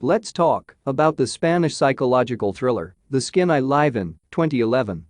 Let's talk about the Spanish psychological thriller, The Skin I Live In, 2011.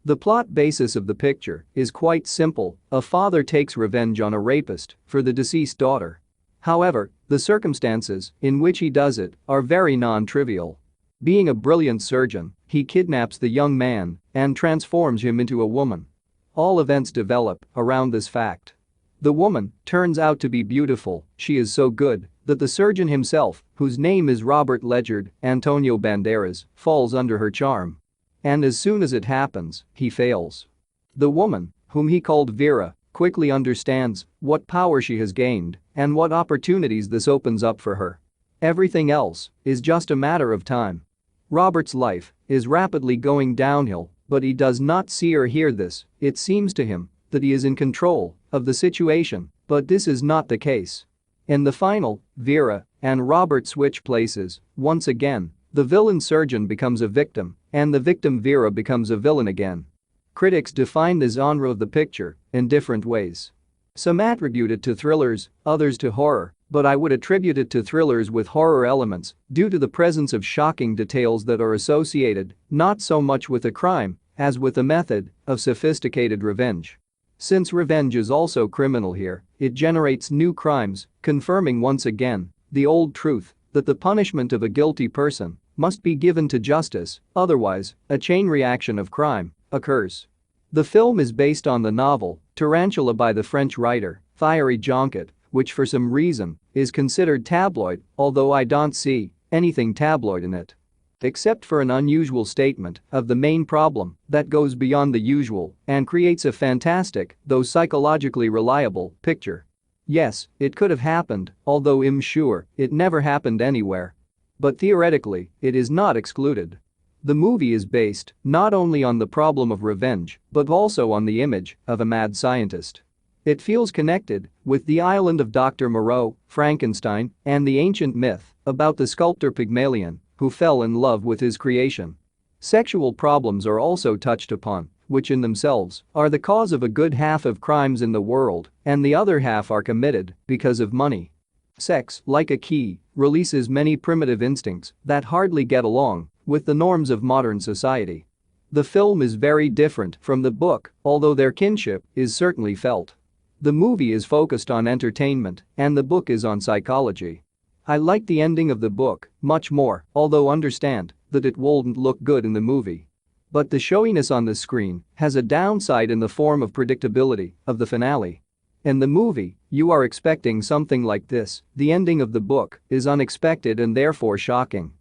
The plot basis of the picture is quite simple: a father takes revenge on a rapist for the deceased daughter. However, the circumstances in which he does it are very non-trivial. Being a brilliant surgeon, he kidnaps the young man and transforms him into a woman. All events develop around this fact. The woman turns out to be beautiful. She is so good that the surgeon himself, whose name is Robert Ledgard Antonio Banderas, falls under her charm. And as soon as it happens, he fails. The woman, whom he called Vera, quickly understands what power she has gained and what opportunities this opens up for her. Everything else is just a matter of time. Robert's life is rapidly going downhill, but he does not see or hear this. It seems to him that he is in control of the situation, but this is not the case. In the final, Vera and Robert switch places. Once again, the villain surgeon becomes a victim, and the victim Vera becomes a villain again. Critics define the genre of the picture in different ways. Some attribute it to thrillers, others to horror, but I would attribute it to thrillers with horror elements due to the presence of shocking details that are associated not so much with a crime as with the method of sophisticated revenge. Since revenge is also criminal here, it generates new crimes, confirming once again the old truth that the punishment of a guilty person must be given to justice, otherwise, a chain reaction of crime occurs. The film is based on the novel Tarantula by the French writer Thierry Jonquet, which for some reason is considered tabloid, although I don't see anything tabloid in it. Except for an unusual statement of the main problem that goes beyond the usual and creates a fantastic, though psychologically reliable, picture. Yes, it could have happened, although I'm sure it never happened anywhere. But theoretically, it is not excluded. The movie is based not only on the problem of revenge, but also on the image of a mad scientist. It feels connected with the island of Dr. Moreau, Frankenstein, and the ancient myth about the sculptor Pygmalion who fell in love with his creation. Sexual problems are also touched upon, which in themselves are the cause of a good half of crimes in the world, and the other half are committed because of money. Sex, like a key, releases many primitive instincts that hardly get along with the norms of modern society. The film is very different from the book, although their kinship is certainly felt. The movie is focused on entertainment, and the book is on psychology. I like the ending of the book much more, although understand that it wouldn't look good in the movie. But the showiness on the screen has a downside in the form of predictability of the finale. In the movie, you are expecting something like this. The ending of the book is unexpected and therefore shocking.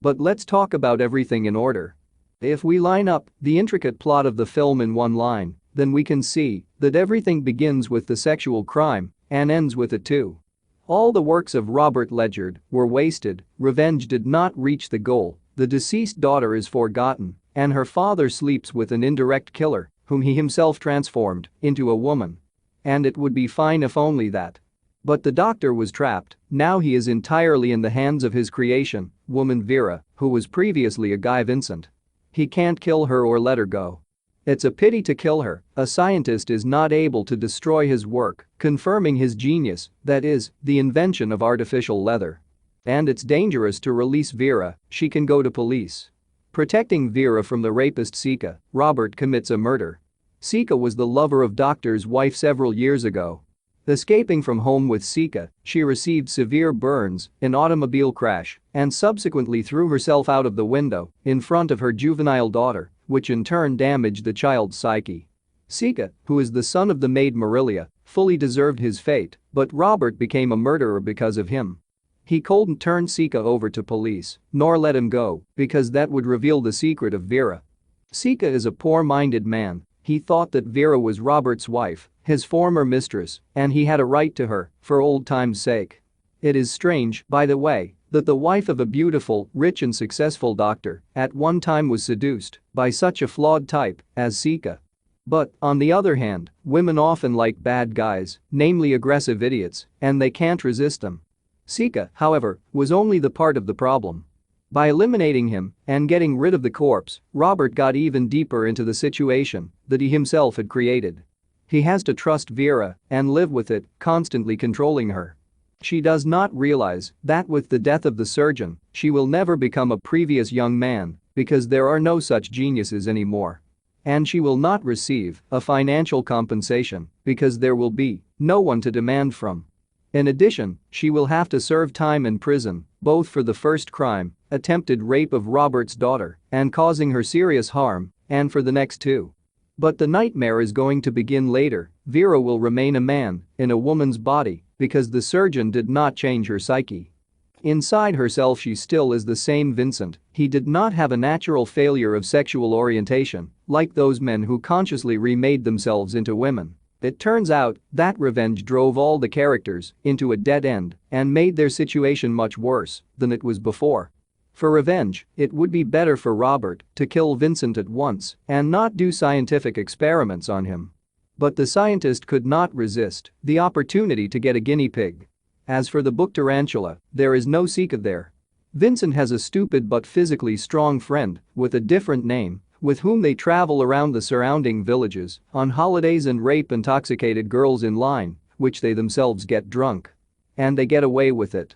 But let's talk about everything in order. If we line up the intricate plot of the film in one line, then we can see that everything begins with the sexual crime and ends with it too. All the works of Robert Ledgard were wasted, revenge did not reach the goal, the deceased daughter is forgotten, and her father sleeps with an indirect killer whom he himself transformed into a woman. And it would be fine if only that. But the doctor was trapped. Now he is entirely in the hands of his creation, woman Vera, who was previously a Guy Vincent. He can't kill her or let her go. It's a pity to kill her. A scientist is not able to destroy his work, confirming his genius, that is, the invention of artificial leather. And it's dangerous to release Vera. She can go to police. Protecting Vera from the rapist Sika, Robert commits a murder. Sika was the lover of Doctor's wife several years ago. Escaping from home with Sika, she received severe burns in automobile crash and subsequently threw herself out of the window in front of her juvenile daughter, which in turn damaged the child's psyche. Sika, who is the son of the maid Marilia, fully deserved his fate, but Robert became a murderer because of him. He couldn't turn Sika over to police, nor let him go, because that would reveal the secret of Vera. Sika is a poor-minded man. He thought that Vera was Robert's wife, his former mistress, and he had a right to her, for old time's sake. It is strange, by the way, that the wife of a beautiful, rich and successful doctor at one time was seduced by such a flawed type as Sika. But, on the other hand, women often like bad guys, namely aggressive idiots, and they can't resist them. Sika, however, was only the part of the problem. By eliminating him and getting rid of the corpse, Robert got even deeper into the situation that he himself had created. He has to trust Vera and live with it, constantly controlling her. She does not realize that with the death of the surgeon, she will never become a previous young man because there are no such geniuses anymore. And she will not receive a financial compensation because there will be no one to demand from. In addition, she will have to serve time in prison, both for the first crime, attempted rape of Robert's daughter and causing her serious harm, and for the next two. But the nightmare is going to begin later. Vera will remain a man in a woman's body because the surgeon did not change her psyche. Inside herself she still is the same Vincent. He did not have a natural failure of sexual orientation like those men who consciously remade themselves into women. It turns out that revenge drove all the characters into a dead end and made their situation much worse than it was before. For revenge, it would be better for Robert to kill Vincent at once and not do scientific experiments on him. But the scientist could not resist the opportunity to get a guinea pig. As for the book Tarantula, there is no Sika there. Vincent has a stupid but physically strong friend with a different name with whom they travel around the surrounding villages on holidays and rape intoxicated girls in line, which they themselves get drunk. And they get away with it.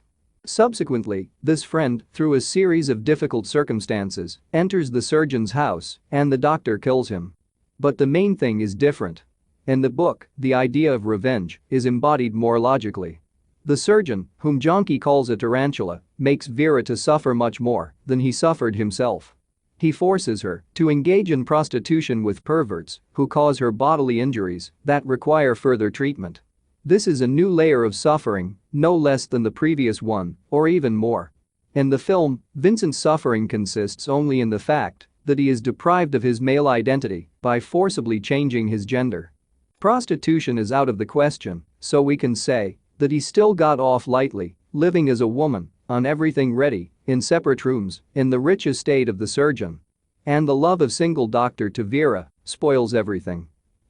Subsequently, this friend, through a series of difficult circumstances, enters the surgeon's house and the doctor kills him. But the main thing is different. In the book, the idea of revenge is embodied more logically. The surgeon, whom Jonky calls a tarantula, makes Vera to suffer much more than he suffered himself. He forces her to engage in prostitution with perverts who cause her bodily injuries that require further treatment. This is a new layer of suffering, no less than the previous one, or even more. In the film, Vincent's suffering consists only in the fact that he is deprived of his male identity by forcibly changing his gender. Prostitution is out of the question, so we can say that he still got off lightly, living as a woman, on everything ready, in separate rooms, in the rich estate of the surgeon. And the love of single doctor to Vera spoils everything.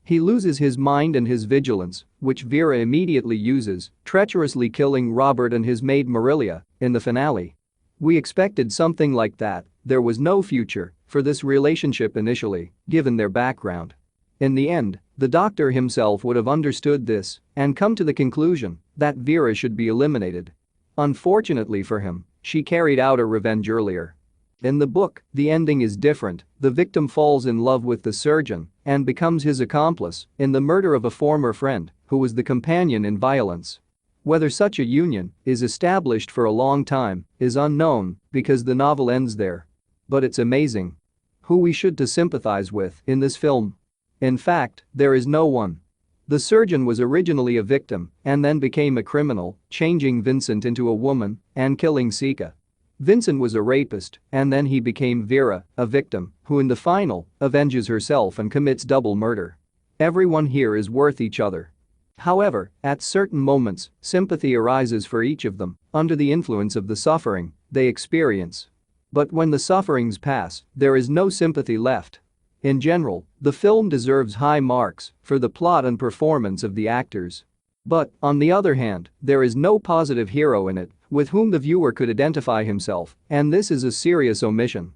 He loses his mind and his vigilance, which Vera immediately uses, treacherously killing Robert and his maid Marilia in the finale. We expected something like that. There was no future for this relationship initially, given their background. In the end, the doctor himself would have understood this and come to the conclusion that Vera should be eliminated. Unfortunately for him, she carried out her revenge earlier. In the book, the ending is different. The victim falls in love with the surgeon and becomes his accomplice in the murder of a former friend who was the companion in violence. Whether such a union is established for a long time is unknown because the novel ends there. But it's amazing who we should to sympathize with in this film. In fact, there is no one. The surgeon was originally a victim and then became a criminal, changing Vincent into a woman and killing Sika. Vincent was a rapist and then he became Vera, a victim, who in the final avenges herself and commits double murder. Everyone here is worth each other. However, at certain moments, sympathy arises for each of them under the influence of the suffering they experience. But when the sufferings pass, there is no sympathy left. In general, the film deserves high marks for the plot and performance of the actors. But, on the other hand, there is no positive hero in it with whom the viewer could identify himself, and this is a serious omission.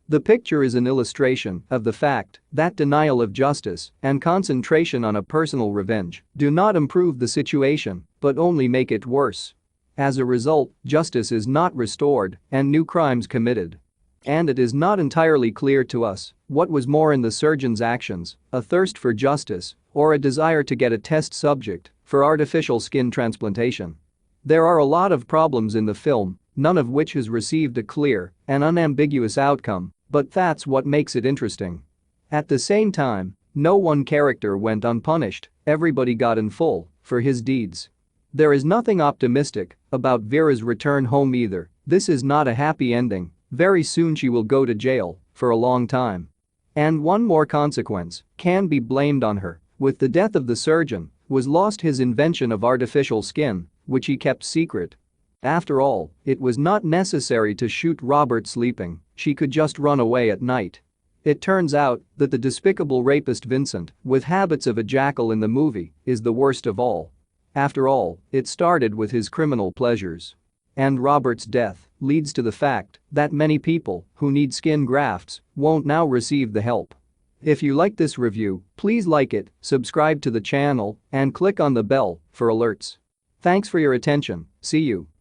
The picture is an illustration of the fact that denial of justice and concentration on a personal revenge do not improve the situation but only make it worse. As a result, justice is not restored and new crimes committed. And it is not entirely clear to us what was more in the surgeon's actions, a thirst for justice or a desire to get a test subject for artificial skin transplantation. There are a lot of problems in the film, none of which has received a clear and unambiguous outcome, but that's what makes it interesting. At the same time, no one character went unpunished, everybody got in full for his deeds. There is nothing optimistic about Vera's return home either. This is not a happy ending. Very soon she will go to jail for a long time. And one more consequence can be blamed on her. With the death of the surgeon, was lost his invention of artificial skin, which he kept secret. After all, it was not necessary to shoot Robert sleeping, she could just run away at night. It turns out that the despicable rapist Vincent, with habits of a jackal in the movie, is the worst of all. After all, it started with his criminal pleasures. And Robert's death leads to the fact that many people who need skin grafts won't now receive the help. If you like this review, please like it, subscribe to the channel, and click on the bell for alerts. Thanks for your attention. See you.